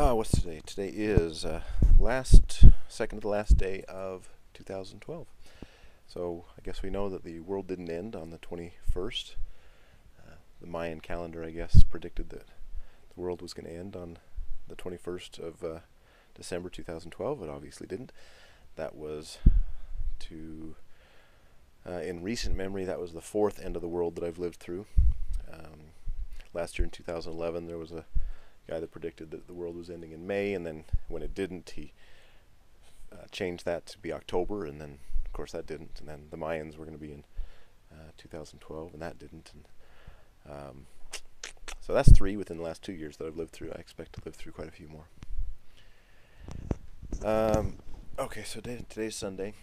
What's today? Today is second to last day of 2012. So I guess we know that the world didn't end on the 21st. The Mayan calendar, I guess, predicted that the world was going to end on the 21st of December 2012. It obviously didn't. That was in recent memory, that was the fourth end of the world that I've lived through. Last year in 2011, there was a guy that predicted that the world was ending in May, and then when it didn't, he changed that to be October, and then of course that didn't, and then the Mayans were going to be in 2012, and that didn't. And so that's three within the last 2 years that I've lived through. I expect to live through quite a few more. Okay, so today's Sunday,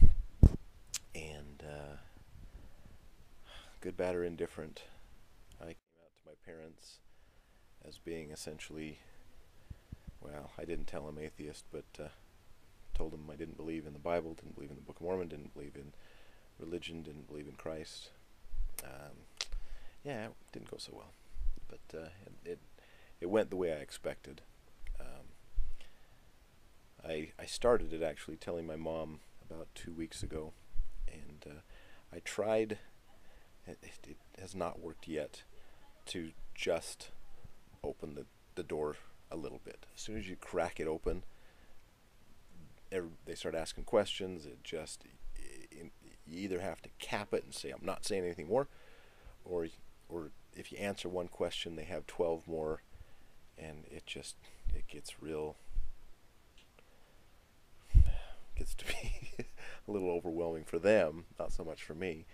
and good, bad, or indifferent, I came out to my parents as being essentially, well, I didn't tell them atheist, but told them I didn't believe in the Bible, didn't believe in the Book of Mormon, didn't believe in religion, didn't believe in Christ. Yeah, it didn't go so well, but it went the way I expected. I started it actually telling my mom about 2 weeks ago, and I tried, it has not worked yet, to just open the door a little bit. As soon as you crack it open, they start asking questions. You either have to cap it and say, I'm not saying anything more, or if you answer one question, they have 12 more, and it gets to be a little overwhelming for them, not so much for me.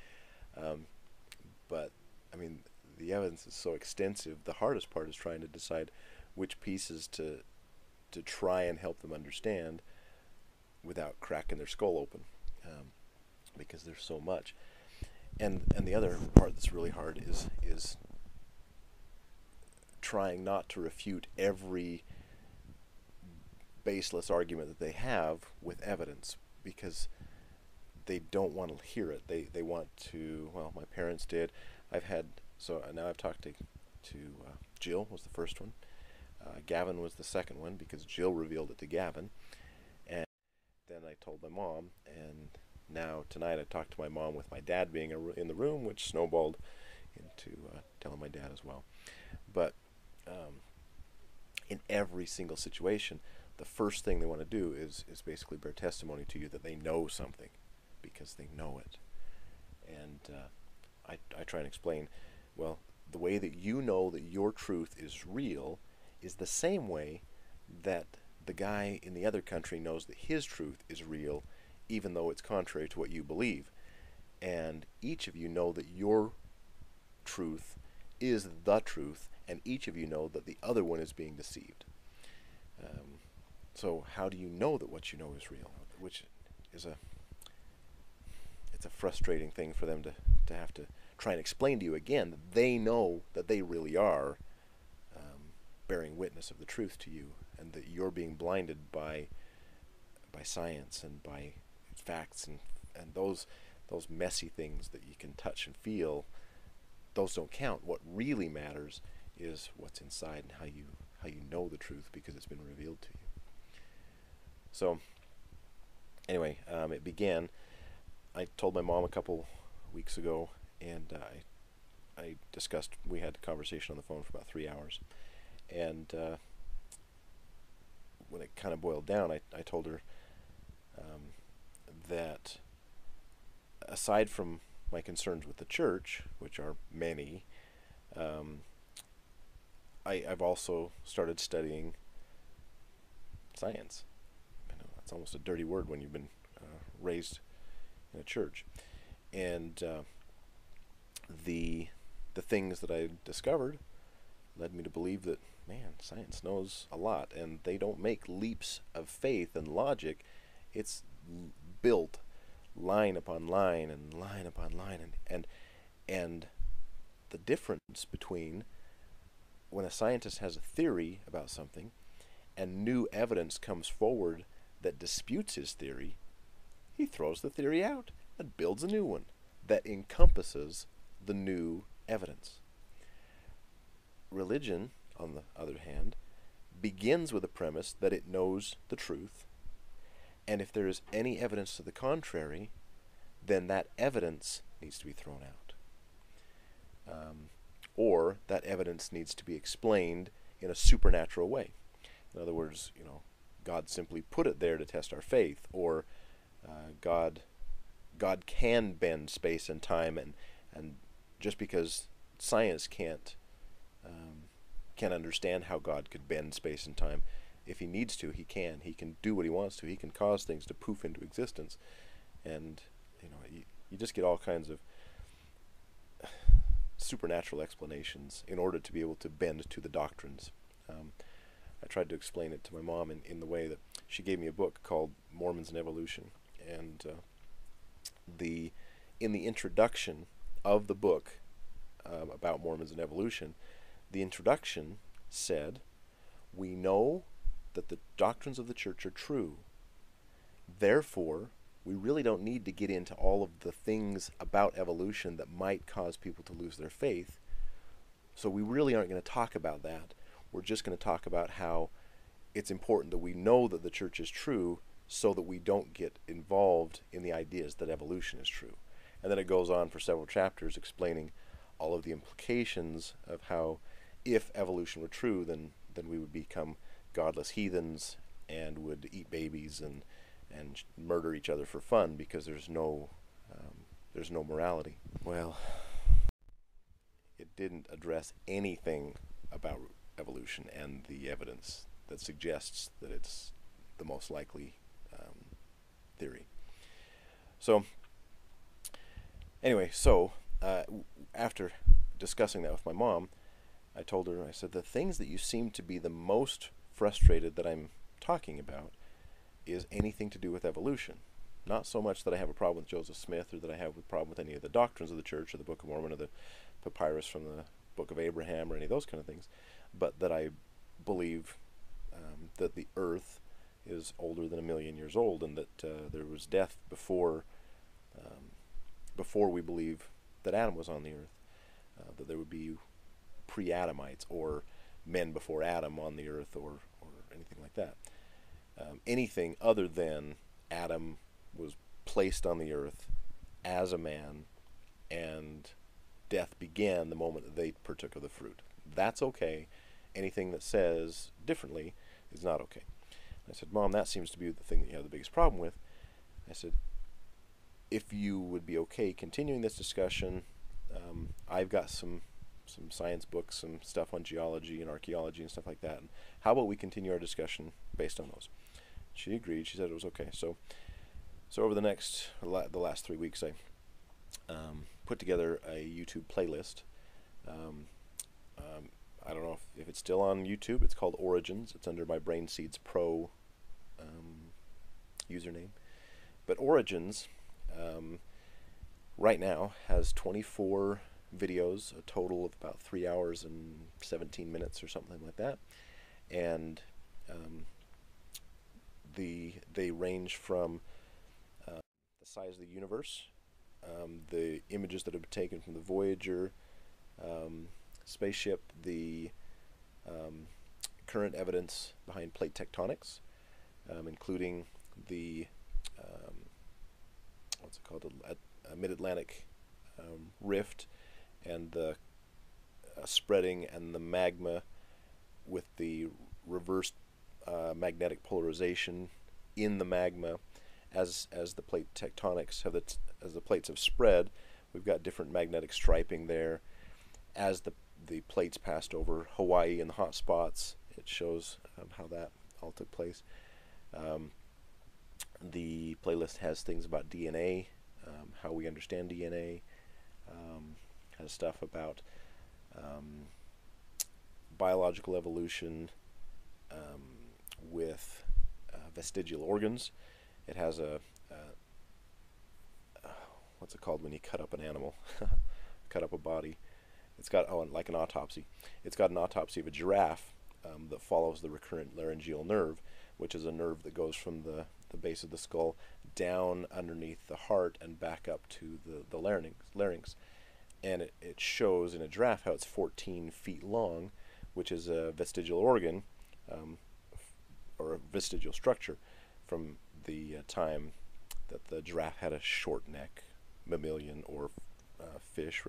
But I mean, the evidence is so extensive. The hardest part is trying to decide which pieces to try and help them understand without cracking their skull open, because there's so much. And the other part that's really hard is trying not to refute every baseless argument that they have with evidence, because they don't want to hear it. They want to, well, my parents did. Now I've talked to Jill was the first one. Gavin was the second one, because Jill revealed it to Gavin. And then I told my mom, and now tonight I talked to my mom with my dad being in the room, which snowballed into telling my dad as well. But in every single situation, the first thing they want to do is basically bear testimony to you that they know something, because they know it. And I try and explain, well, the way that you know that your truth is real is the same way that the guy in the other country knows that his truth is real, even though it's contrary to what you believe. And each of you know that your truth is the truth, and each of you know that the other one is being deceived. So how do you know that what you know is real? Which is it's a frustrating thing for them to have to try and explain to you again that they know that they really are bearing witness of the truth to you, and that you're being blinded by science and by facts and those messy things that you can touch and feel. Those don't count. What really matters is what's inside and how you know the truth, because it's been revealed to you. So anyway, it began. I told my mom a couple weeks ago, and I discussed. We had a conversation on the phone for about 3 hours, and when it kind of boiled down, I told her that aside from my concerns with the church, which are many, I've also started studying science. I know that's almost a dirty word when you've been raised in a church, and the things that I discovered led me to believe that, man, science knows a lot, and they don't make leaps of faith and logic. It's built line upon line and line upon line, and the difference between when a scientist has a theory about something and new evidence comes forward that disputes his theory, he throws the theory out and builds a new one that encompasses the new evidence. Religion, on the other hand, begins with a premise that it knows the truth, and if there is any evidence to the contrary, then that evidence needs to be thrown out. Or that evidence needs to be explained in a supernatural way. In other words, God simply put it there to test our faith, or God can bend space and time, and just because science can't understand how God could bend space and time, if he needs to, he can. He can do what he wants to. He can cause things to poof into existence, and you just get all kinds of supernatural explanations in order to be able to bend to the doctrines. I tried to explain it to my mom in the way that she gave me a book called Mormons and Evolution, and in the introduction of the book about Mormons and evolution, the introduction said, "We know that the doctrines of the church are true. Therefore, we really don't need to get into all of the things about evolution that might cause people to lose their faith. So we really aren't going to talk about that. We're just going to talk about how it's important that we know that the church is true so that we don't get involved in the ideas that evolution is true." And then it goes on for several chapters explaining all of the implications of how, if evolution were true, then we would become godless heathens and would eat babies and murder each other for fun because there's no morality. Well, it didn't address anything about evolution and the evidence that suggests that it's the most likely theory. So anyway, after discussing that with my mom, I told her, I said, the things that you seem to be the most frustrated that I'm talking about is anything to do with evolution. Not so much that I have a problem with Joseph Smith, or that I have a problem with any of the doctrines of the church, or the Book of Mormon, or the papyrus from the Book of Abraham, or any of those kind of things, but that I believe that the earth is older than 1,000,000 years old, and that there was death before we believe that Adam was on the earth, that there would be pre-Adamites or men before Adam on the earth, or anything like that. Anything other than Adam was placed on the earth as a man, and death began the moment that they partook of the fruit. That's okay. Anything that says differently is not okay. I said, Mom, that seems to be the thing that you have the biggest problem with. I said, if you would be okay continuing this discussion, I've got some science books, some stuff on geology and archaeology and stuff like that. And how about we continue our discussion based on those? She agreed. She said it was okay. So over the last 3 weeks, I put together a YouTube playlist. I don't know if it's still on YouTube. It's called Origins. It's under my Brain Seeds Pro username. But Origins right now has 24 videos, a total of about 3 hours and 17 minutes or something like that. And they range from the size of the universe, the images that have been taken from the Voyager spaceship, the current evidence behind plate tectonics, including the what's it called, a mid-Atlantic rift, and the spreading and the magma with the reversed magnetic polarization in the magma as the plate tectonics have as the plates have spread. We've got different magnetic striping there. As the plates passed over Hawaii and the hot spots, it shows how that all took place. The playlist has things about DNA, how we understand DNA, has stuff about biological evolution with vestigial organs. It has what's it called when you cut up an animal, cut up a body. It's got, like an autopsy. It's got an autopsy of a giraffe that follows the recurrent laryngeal nerve, which is a nerve that goes from the base of the skull down underneath the heart and back up to the larynx. And it shows in a giraffe how it's 14 feet long, which is a vestigial organ, um, or a vestigial structure from the time that the giraffe had a short neck, mammalian or fish,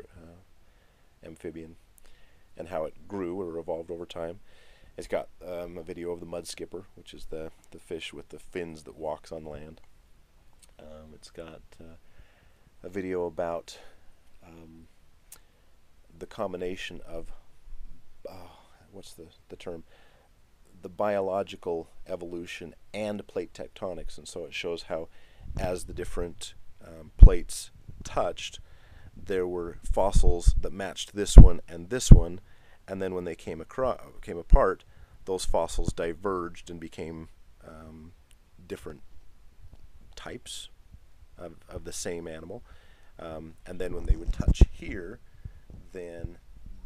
amphibian, and how it grew or evolved over time. It's got a video of the mud skipper, which is the fish with the fins that walks on land. It's got a video about the combination of what's the term? The biological evolution and plate tectonics, and so it shows how, as the different plates touched, there were fossils that matched this one, and then when they came apart, those fossils diverged and became different types of the same animal. And then when they would touch here, then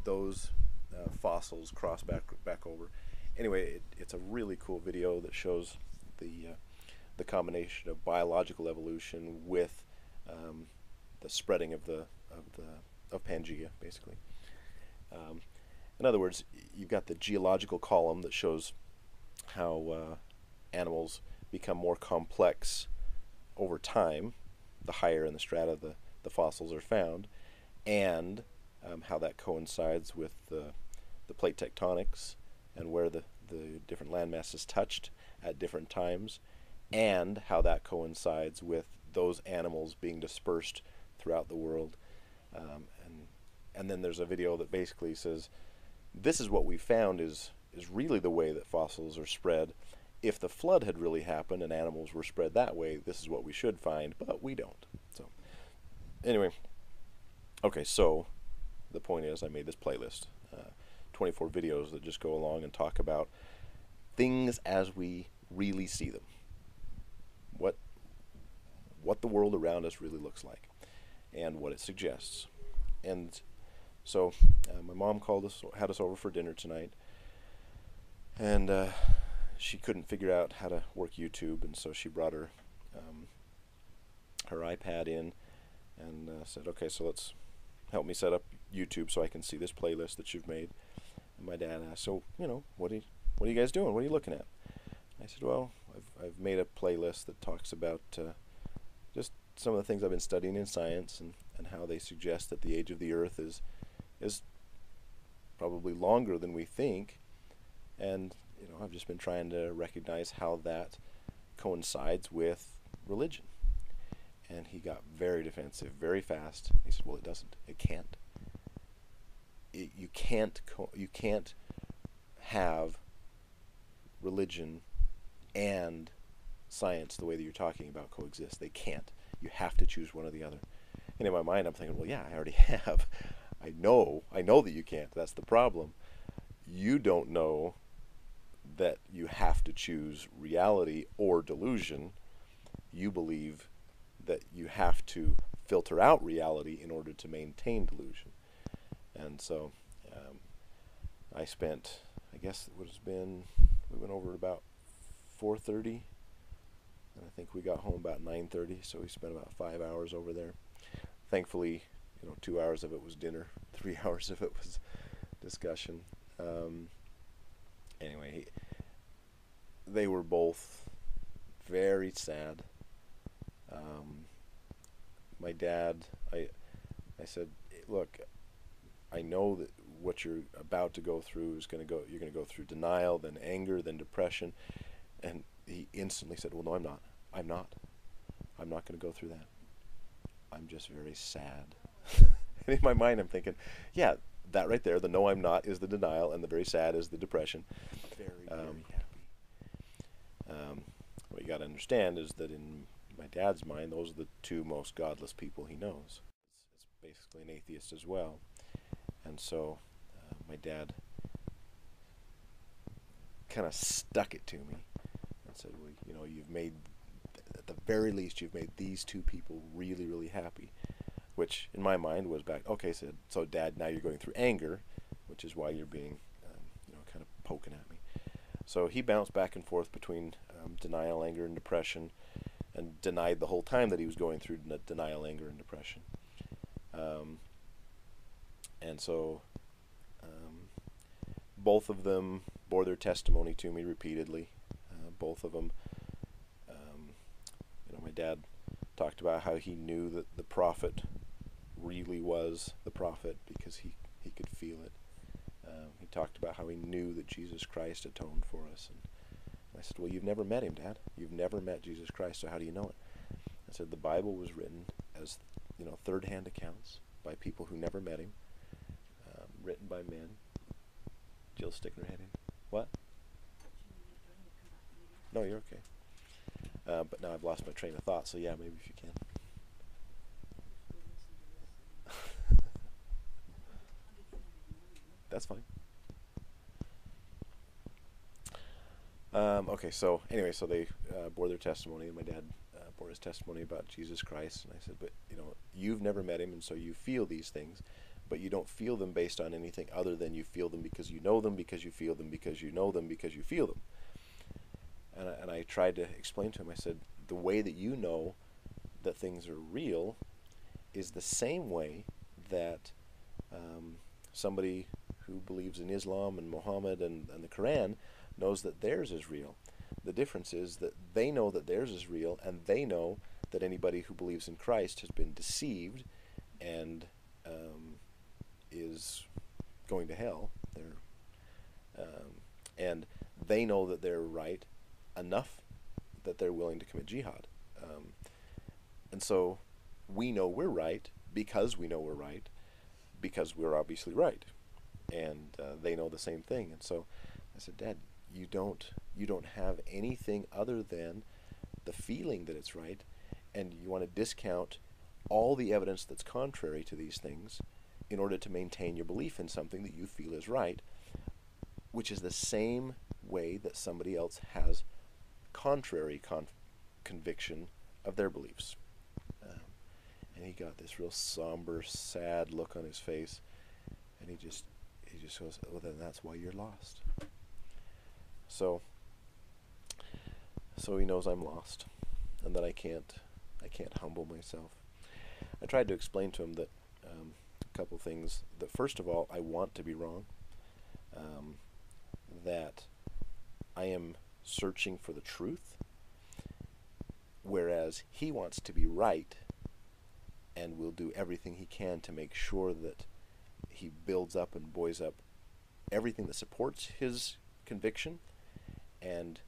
those fossils cross back over. Anyway, it's a really cool video that shows the combination of biological evolution with the spreading of Pangea, basically. In other words, you've got the geological column that shows how animals become more complex over time, the higher in the strata the fossils are found, and how that coincides with the plate tectonics and where the different land masses touched at different times, and how that coincides with those animals being dispersed throughout the world. And then there's a video that basically says, this is what we found is really the way that fossils are spread. If the flood had really happened and animals were spread that way, this is what we should find, but we don't. So anyway, okay, so the point is I made this playlist, 24 videos that just go along and talk about things as we really see them, what the world around us really looks like, and what it suggests. And so my mom had us over for dinner tonight, and she couldn't figure out how to work YouTube, and so she brought her iPad in and said, okay, so let's help me set up YouTube so I can see this playlist that you've made. And my dad asked, so, what are you guys doing? What are you looking at? I said, well, I've made a playlist that talks about just some of the things I've been studying in science, and how they suggest that the age of the Earth is probably longer than we think. And I've just been trying to recognize how that coincides with religion. And he got very defensive very fast. He said, well, it doesn't. It can't. You can't have religion and science the way that you're talking about coexist. They can't. You have to choose one or the other. And in my mind, I'm thinking, well, yeah, I already have. I know that you can't. That's the problem. You don't know that you have to choose reality or delusion. You believe that you have to filter out reality in order to maintain delusion. And so I spent, I guess it would have been, we went over at about 4:30, and I think we got home about 9:30, so we spent about 5 hours over there. Thankfully, 2 hours of it was dinner, 3 hours of it was discussion. Anyway, they were both very sad. My dad, I said, look, I know that what you're about to go through you're going to go through denial, then anger, then depression. And he instantly said, well, no, I'm not going to go through that. I'm just very sad. And in my mind, I'm thinking, yeah, that right there, the no, I'm not is the denial, and the very sad is the depression. Very happy. What you got to understand is that in my dad's mind, those are the two most godless people he knows. It's basically an atheist as well. And so my dad kind of stuck it to me and said, well, you've made, at the very least, you've made these two people really, really happy. Which, in my mind, was back, okay, so Dad, now you're going through anger, which is why you're being, kind of poking at me. So he bounced back and forth between denial, anger, and depression, and denied the whole time that he was going through denial, anger, and depression. And so both of them bore their testimony to me repeatedly. Both of them. My dad talked about how he knew that the prophet really was the prophet because he could feel it. He talked about how he knew that Jesus Christ atoned for us. And I said, well, you've never met him, Dad. You've never met Jesus Christ, so how do you know it? I said, the Bible was written as, third-hand accounts by people who never met him, written by men. Jill's sticking her head in. What? No, you're okay. But now I've lost my train of thought, so yeah, maybe if you can. That's fine. Okay, so anyway, so they bore their testimony, and my dad bore his testimony about Jesus Christ, and I said, but you've never met him, and so you feel these things, but you don't feel them based on anything other than you feel them because you know them, because you feel them, because you know them, because you feel them. And I tried to explain to him, I said, the way that you know that things are real is the same way that somebody who believes in Islam and Muhammad and the Quran knows that theirs is real. The difference is that they know that theirs is real, and they know that anybody who believes in Christ has been deceived and is going to hell. And they know that they're right enough that they're willing to commit jihad. And so we know we're right because we know we're right, because we're obviously right. And they know the same thing. And so I said, Dad, you don't have anything other than the feeling that it's right, and you want to discount all the evidence that's contrary to these things in order to maintain your belief in something that you feel is right, which is the same way that somebody else has contrary conviction of their beliefs. And he got this real somber, sad look on his face, and he just goes, "Oh, then that's why you're lost." So he knows I'm lost, and that I can't humble myself. I tried to explain to him that a couple things. That first of all, I want to be wrong. That I am searching for the truth, whereas he wants to be right, and will do everything he can to make sure that he builds up and buoys up everything that supports his conviction, and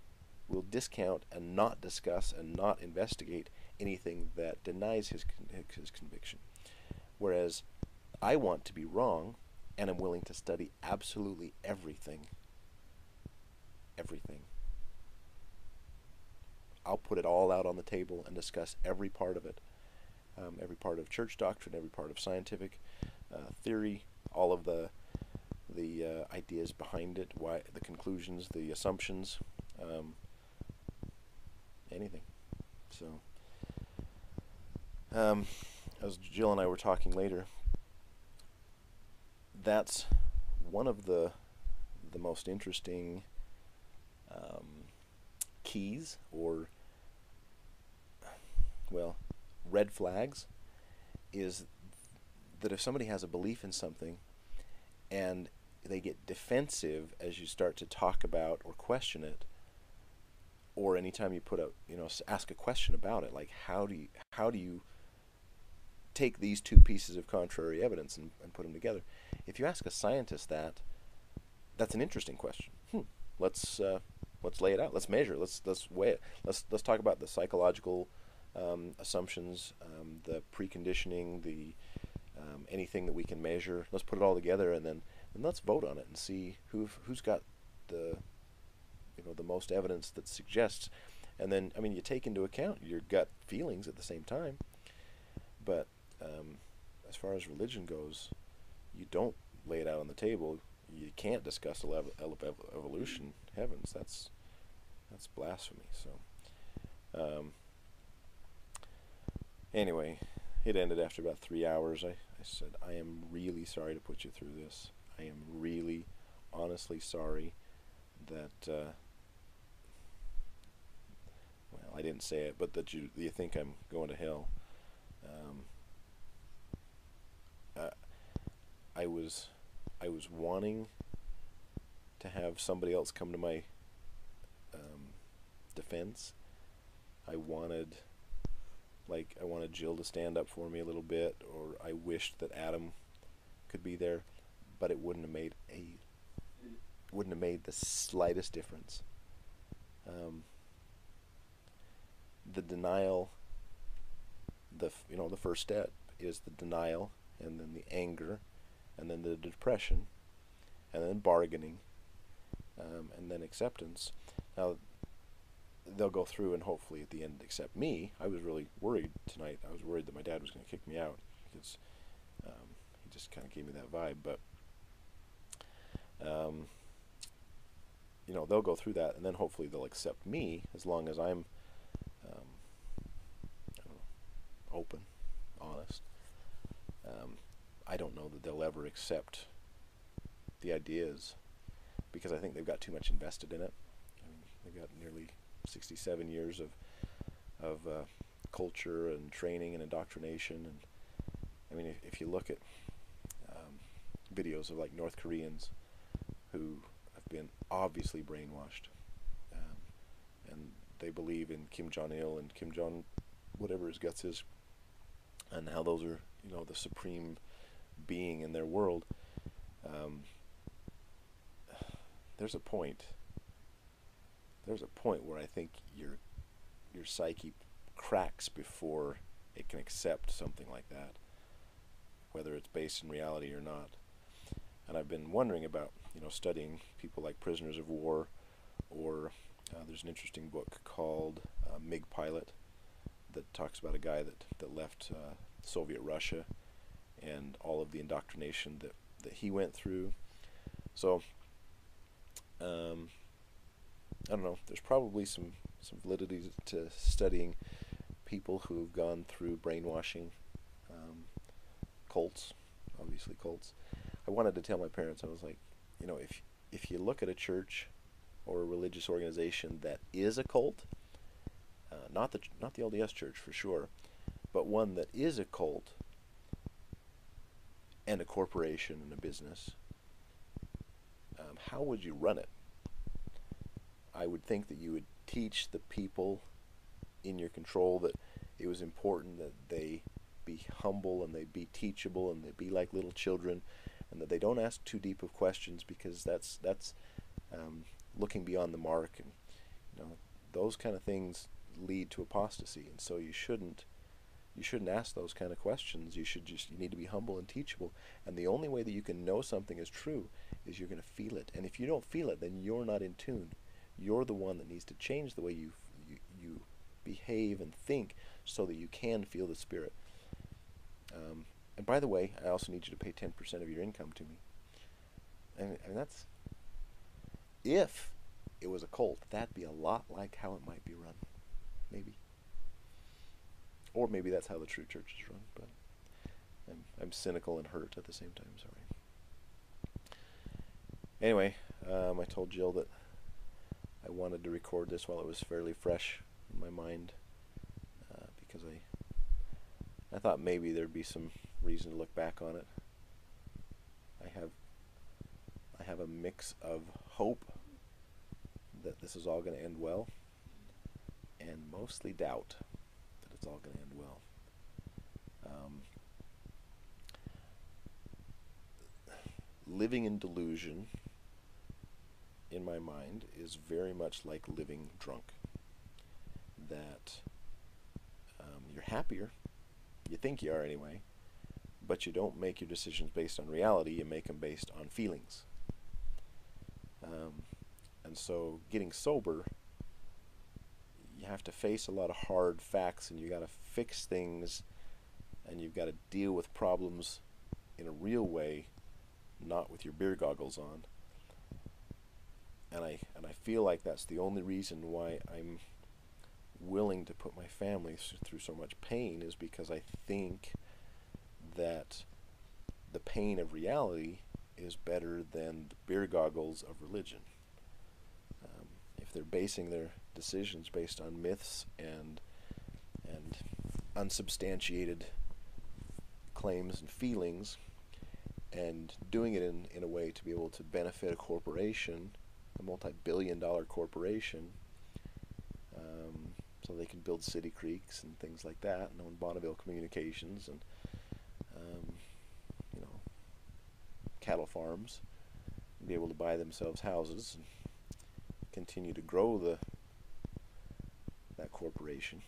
will discount and not discuss and not investigate anything that denies his conviction. Whereas I want to be wrong, and I'm willing to study absolutely everything. Everything. I'll put it all out on the table and discuss every part of it. Every part of church doctrine, every part of scientific theory, all of the ideas behind it, why the conclusions, the assumptions, anything. So, as Jill and I were talking later, that's one of the most interesting keys, or, well, red flags, is that if somebody has a belief in something and they get defensive as you start to talk about or question it, or anytime you put ask a question about it, like how do you take these two pieces of contrary evidence and put them together? If you ask a scientist that's an interesting question. Let's lay it out. Let's measure. Let's weigh it. Let's talk about the psychological assumptions, the preconditioning, the anything that we can measure. Let's put it all together, and let's vote on it and see who's got the most evidence that suggests. And then, you take into account your gut feelings at the same time. But as far as religion goes, you don't lay it out on the table. You can't discuss the level of evolution. Heavens, that's blasphemy. So, anyway, it ended after about 3 hours. I said, I am really sorry to put you through this. I am really, honestly sorry that, well, I didn't say it, but that you think I'm going to hell. I was wanting to have somebody else come to my defense. I wanted Jill to stand up for me a little bit, or I wished that Adam could be there, but it wouldn't have made the slightest difference. The denial, the first step is the denial, and then the anger, and then the depression, and then bargaining, and then acceptance. Now, they'll go through and hopefully at the end accept me. I was really worried tonight. I was worried that my dad was going to kick me out, because he just kind of gave me that vibe. But they'll go through that, and then hopefully they'll accept me, as long as I'm I don't know, open, honest. I don't know that they'll ever accept the ideas, because I think they've got too much invested in it. I mean, they've got nearly 67 years of culture and training and indoctrination. And I mean, if you look at videos of like North Koreans who have been obviously brainwashed, and they believe in Kim Jong-il and Kim Jong whatever his guts is, and how those are the supreme being in their world. There's a point where I think your psyche cracks before it can accept something like that, whether it's based in reality or not. And I've been wondering about studying people like prisoners of war, or there's an interesting book called MiG Pilot that talks about a guy that left Soviet Russia and all of the indoctrination that he went through. So I don't know, there's probably some validity to studying people who've gone through brainwashing, cults, obviously cults. I wanted to tell my parents, I was like, if you look at a church or a religious organization that is a cult, not the LDS Church for sure, but one that is a cult and a corporation and a business, how would you run it? I would think that you would teach the people in your control that it was important that they be humble and they be teachable and they be like little children, and that they don't ask too deep of questions, because that's looking beyond the mark, and those kind of things lead to apostasy. And so you shouldn't ask those kind of questions. You need to be humble and teachable. And the only way that you can know something is true is you're going to feel it. And if you don't feel it, then you're not in tune. You're the one that needs to change the way you behave and think, so that you can feel the Spirit. And by the way, I also need you to pay 10% of your income to me. And that's, if it was a cult, that'd be a lot like how it might be run, maybe. Or maybe that's how the true church is run. But I'm cynical and hurt at the same time. Sorry. Anyway, I told Jill that I wanted to record this while it was fairly fresh in my mind, because I thought maybe there'd be some reason to look back on it. I have a mix of hope that this is all going to end well, and mostly doubt that it's all going to end well. Living in delusion, in my mind, is very much like living drunk. That you're happier, you think you are anyway, but you don't make your decisions based on reality, you make them based on feelings. And so getting sober, you have to face a lot of hard facts, and you got to fix things, and you've got to deal with problems in a real way, not with your beer goggles on. And I feel like that's the only reason why I'm willing to put my family through so much pain, is because I think that the pain of reality is better than the beer goggles of religion. If they're basing their decisions based on myths and unsubstantiated claims and feelings, and doing it in a way to be able to benefit a corporation, a multi-billion-dollar corporation, so they can build city creeks and things like that, and own Bonneville Communications and you know, cattle farms, and be able to buy themselves houses and continue to grow that corporation.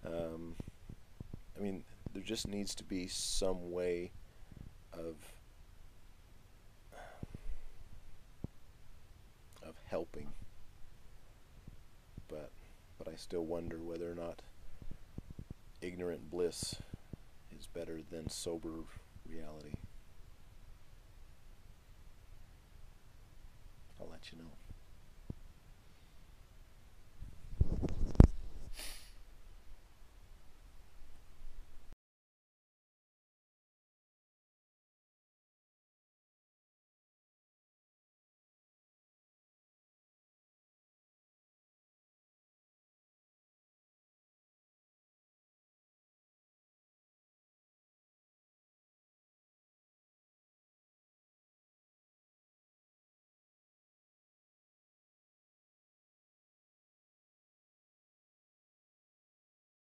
I mean, there just needs to be some way of helping, but I still wonder whether or not ignorant bliss is better than sober reality. I'll let you know.